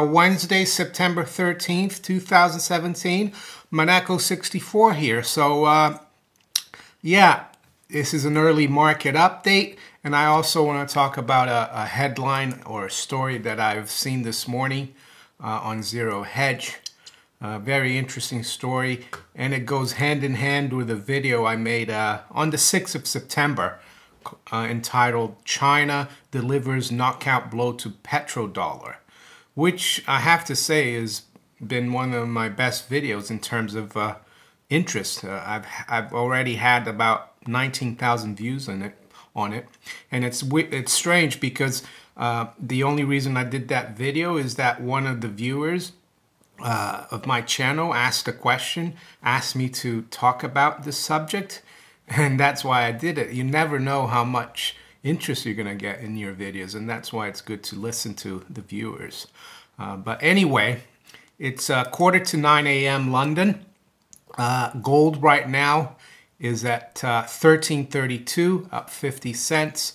Wednesday, September 13th, 2017, Monaco64 here. So, yeah, this is an early market update, and I also want to talk about a headline or a story that I've seen this morning on Zero Hedge. Very interesting story, and it goes hand in hand with a video I made on the 6th of September entitled China Delivers Knockout Blow to Petrodollar, which I have to say has been one of my best videos in terms of interest. I've already had about 19,000 views on it, and it's strange because the only reason I did that video is that one of the viewers of my channel asked a question, asked me to talk about this subject, and that's why I did it. You never know how much interest you're going to get in your videos, and that's why it's good to listen to the viewers. But anyway, it's 8:45 a.m. London. Gold right now is at 1332, up 50 cents.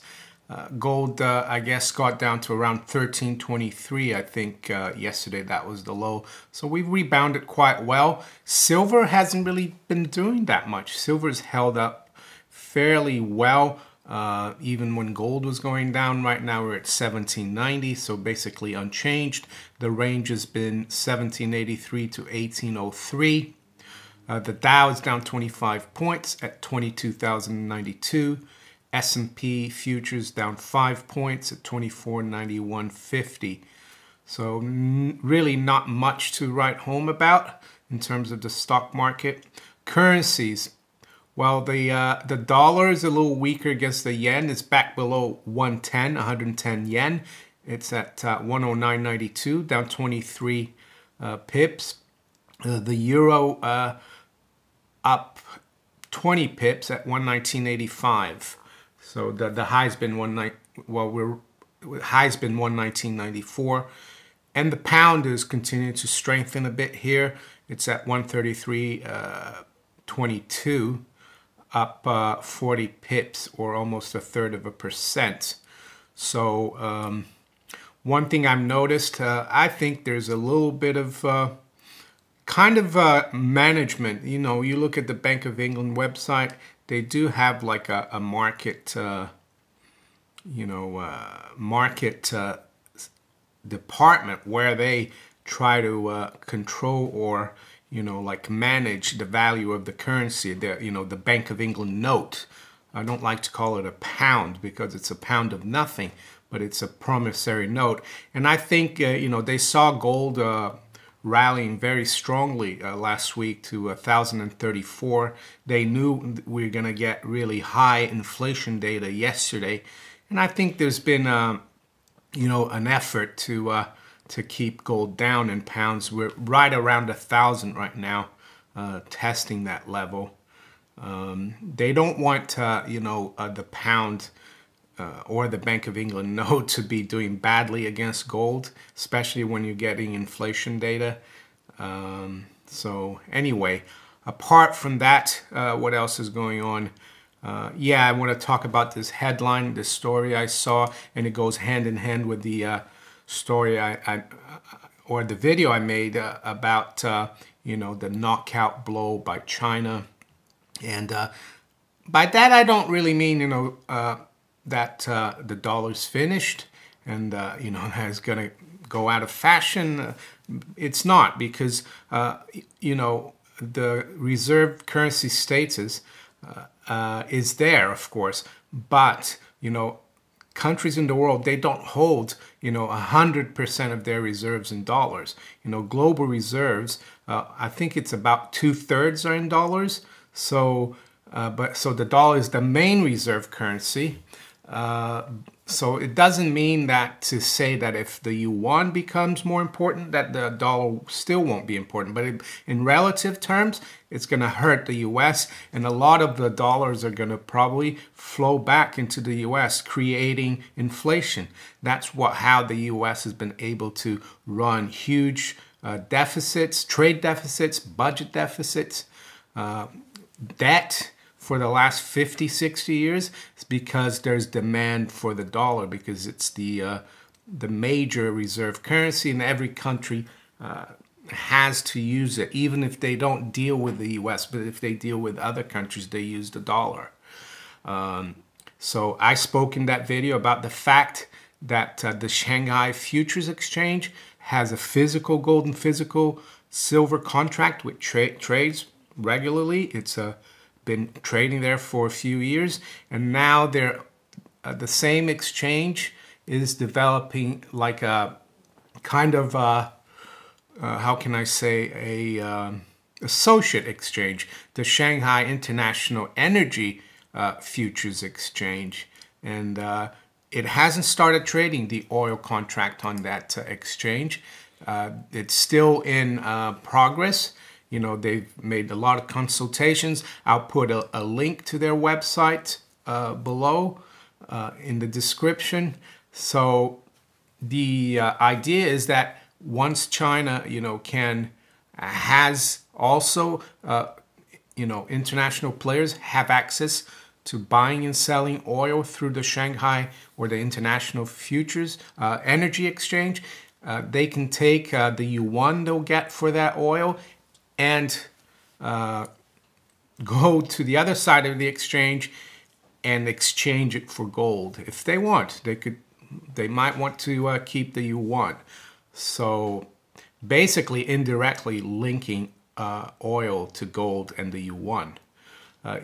Gold, I guess, got down to around 1323. I think yesterday that was the low. So we've rebounded quite well. Silver hasn't really been doing that much. Silver's held up fairly well, even when gold was going down. Right now we're at 1790, so basically unchanged. The range has been 1783 to 1803. The Dow is down 25 points at 22,092. S&P futures down 5 points at 2491.50. So really not much to write home about in terms of the stock market. Currencies. Well, the dollar is a little weaker against the yen. It's back below 110 yen. It's at 109.92, down 23 pips. The euro up 20 pips at 119.85. So the high's been 119.94, and the pound is continuing to strengthen a bit here. It's at 133.22, up 40 pips, or almost 1/3%. So one thing I've noticed, I think there's a little bit of management. You know, you look at the Bank of England website, they do have like a market, market department where they try to control or, like manage the value of the currency, the Bank of England note. I don't like to call it a pound because it's a pound of nothing, but it's a promissory note. And I think, they saw gold rallying very strongly last week to 1,034. They knew we were going to get really high inflation data yesterday, and I think there's been an effort to keep gold down in pounds. We're right around 1,000 right now, testing that level. They don't want the pound or the Bank of England note to be doing badly against gold, especially when you're getting inflation data. So anyway, apart from that, what else is going on? I want to talk about this headline, this story I saw, and it goes hand in hand with the story or the video I made about the knockout blow by China. And by that I don't really mean that the dollar's finished and is going to go out of fashion. It's not, because the reserve currency status is there, of course, but countries in the world, they don't hold 100% of their reserves in dollars. Global reserves, I think it's about 2/3 are in dollars. So so the dollar is the main reserve currency. So it doesn't mean that to say that if the yuan becomes more important, that the dollar still won't be important. But in relative terms, it's going to hurt the U.S. and a lot of the dollars are going to probably flow back into the U.S., creating inflation. That's how the U.S. has been able to run huge deficits, trade deficits, budget deficits, debt for the last 50, 60 years. It's because there's demand for the dollar, because it's the the major reserve currency, and every country has to use it, even if they don't deal with the US, but if they deal with other countries, they use the dollar. So I spoke in that video about the fact that the Shanghai Futures Exchange has a physical gold and physical silver contract which trades regularly. It's been trading there for a few years, and now they're the same exchange is developing like a kind of how can I say, a associate exchange, the Shanghai International Energy Futures Exchange, and it hasn't started trading the oil contract on that exchange. It's still in progress. You know, they've made a lot of consultations. I'll put a link to their website below in the description. So the idea is that once China, you know, has also, you know, international players have access to buying and selling oil through the Shanghai or the International Futures Energy Exchange, they can take the yuan they'll get for that oil and go to the other side of the exchange and exchange it for gold. If they want, they might want to keep the yuan. So basically indirectly linking oil to gold and the yuan.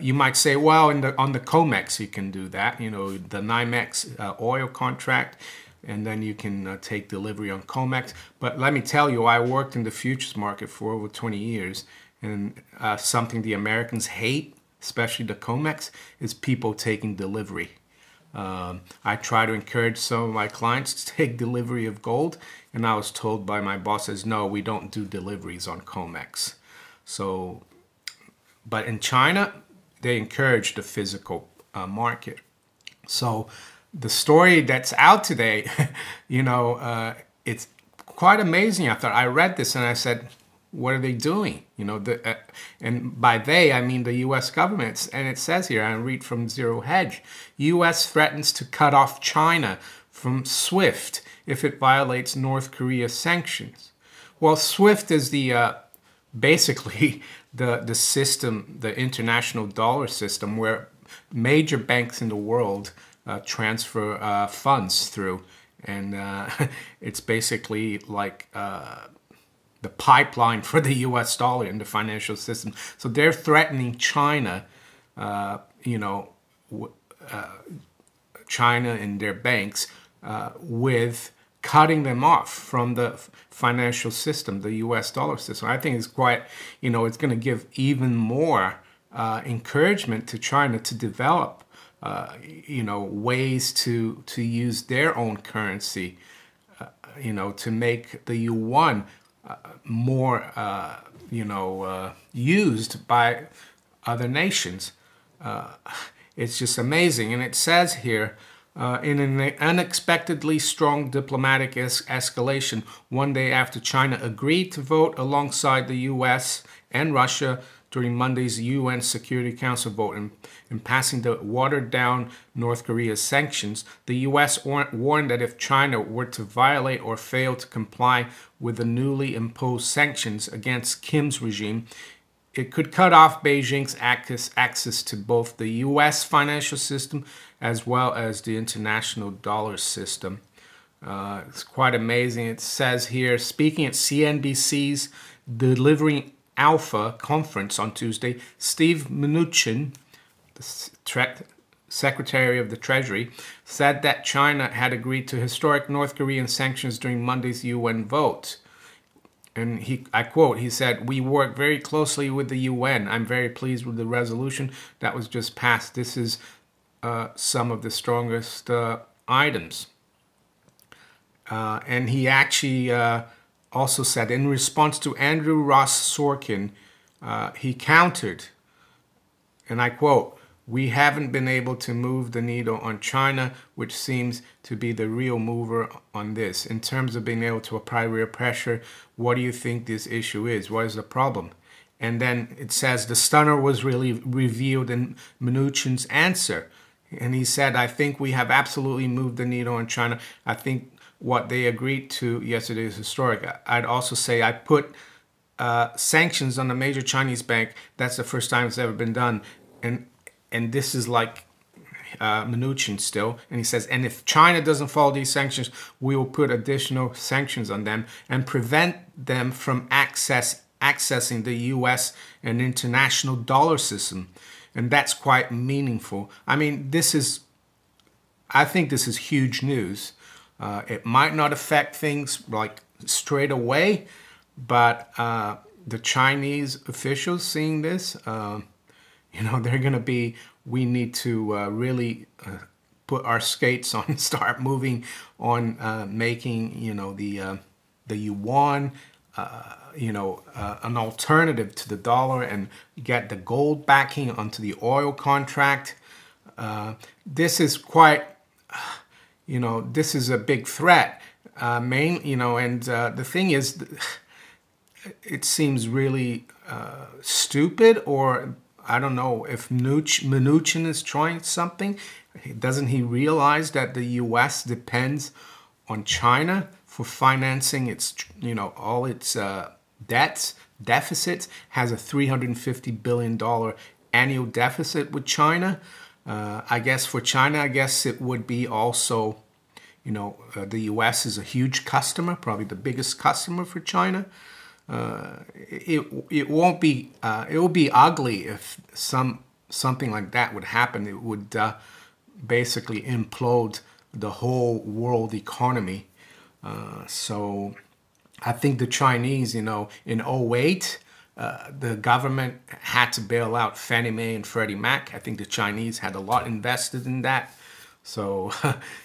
You might say, well, on the COMEX you can do that, you know, the NYMEX oil contract, and then you can take delivery on COMEX. But let me tell you, I worked in the futures market for over 20 years, and something the Americans hate, especially the COMEX, is people taking delivery. I try to encourage some of my clients to take delivery of gold, and I was told by my bosses, no, we don't do deliveries on COMEX. So, but in China, they encourage the physical market. So the story that's out today, you know, it's quite amazing. I thought, I read this and I said, what are they doing? You know, and by they, I mean the U.S. government. And it says here, I read from Zero Hedge, U.S. threatens to cut off China from SWIFT if it violates North Korea's sanctions. Well, SWIFT is the basically the system, the international dollar system, where major banks in the world transfer funds through, and it's basically like the pipeline for the U.S. dollar in the financial system. So they're threatening China, you know, China and their banks with cutting them off from the financial system, the U.S. dollar system. I think it's quite, you know, it's going to give even more encouragement to China to develop, you know, ways to use their own currency, you know, to make the yuan more, you know, used by other nations. It's just amazing. And it says here, in an unexpectedly strong diplomatic escalation one day after China agreed to vote alongside the U.S. and Russia during Monday's UN Security Council vote in passing the watered-down North Korea sanctions, the U.S. warned that if China were to violate or fail to comply with the newly imposed sanctions against Kim's regime, it could cut off Beijing's access to both the U.S. financial system as well as the international dollar system. It's quite amazing. It says here, speaking at CNBC's Delivering Alpha conference on Tuesday, Steve Mnuchin, the Secretary of the Treasury, said that China had agreed to historic North Korean sanctions during Monday's UN vote. And I quote, he said, "We work very closely with the UN. I'm very pleased with the resolution that was just passed. This is some of the strongest items." And he actually also said, in response to Andrew Ross Sorkin, he countered, and I quote, "We haven't been able to move the needle on China, which seems to be the real mover on this. In terms of being able to apply real pressure, what do you think this issue is? What is the problem?" And then it says the stunner was really revealed in Mnuchin's answer. And he said, "I think we have absolutely moved the needle on China. I think what they agreed to yesterday is historic. I'd also say I put sanctions on a major Chinese bank. That's the first time it's ever been done. And this is like Mnuchin still. And he says, and if China doesn't follow these sanctions, we will put additional sanctions on them and prevent them from accessing the US and international dollar system. And that's quite meaningful. I mean, I think this is huge news. It might not affect things like straight away, but the Chinese officials seeing this, they're going to be, we need to really put our skates on, start moving on, making, the yuan, an alternative to the dollar, and get the gold backing onto the oil contract. This is quite, this is a big threat. And the thing is, it seems really stupid, or I don't know if Mnuchin is trying something. Doesn't he realize that the U.S. depends on China for financing its, all its deficits, has a $350 billion annual deficit with China. I guess for China, it would be also, the U.S. is a huge customer, probably the biggest customer for China. It won't be, it will be ugly if something like that would happen. It would basically implode the whole world economy. So I think the Chinese, in 2008, the government had to bail out Fannie Mae and Freddie Mac. I think the Chinese had a lot invested in that. So,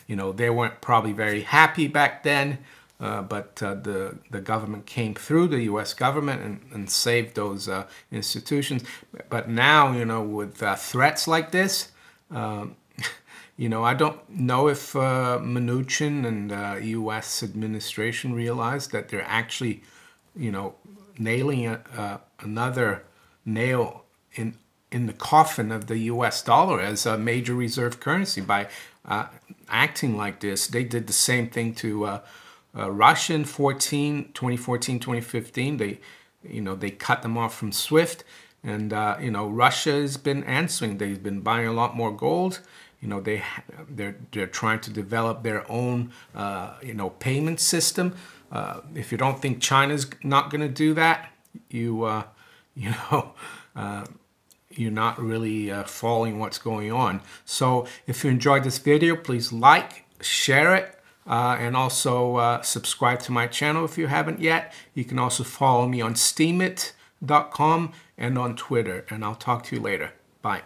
they weren't probably very happy back then. But the government came through, the U.S. government, and saved those institutions. But now, with threats like this, I don't know if Mnuchin and U.S. administration realize that they're actually, nailing another nail in the coffin of the U.S. dollar as a major reserve currency by acting like this. They did the same thing to Russia in 2014, 2015. They cut them off from SWIFT, and Russia has been answering. They've been buying a lot more gold. They're trying to develop their own payment system. If you don't think China's not going to do that, you're not really following what's going on. So if you enjoyed this video, please like, share it. And also subscribe to my channel if you haven't yet. You can also follow me on steemit.com and on Twitter. And I'll talk to you later. Bye.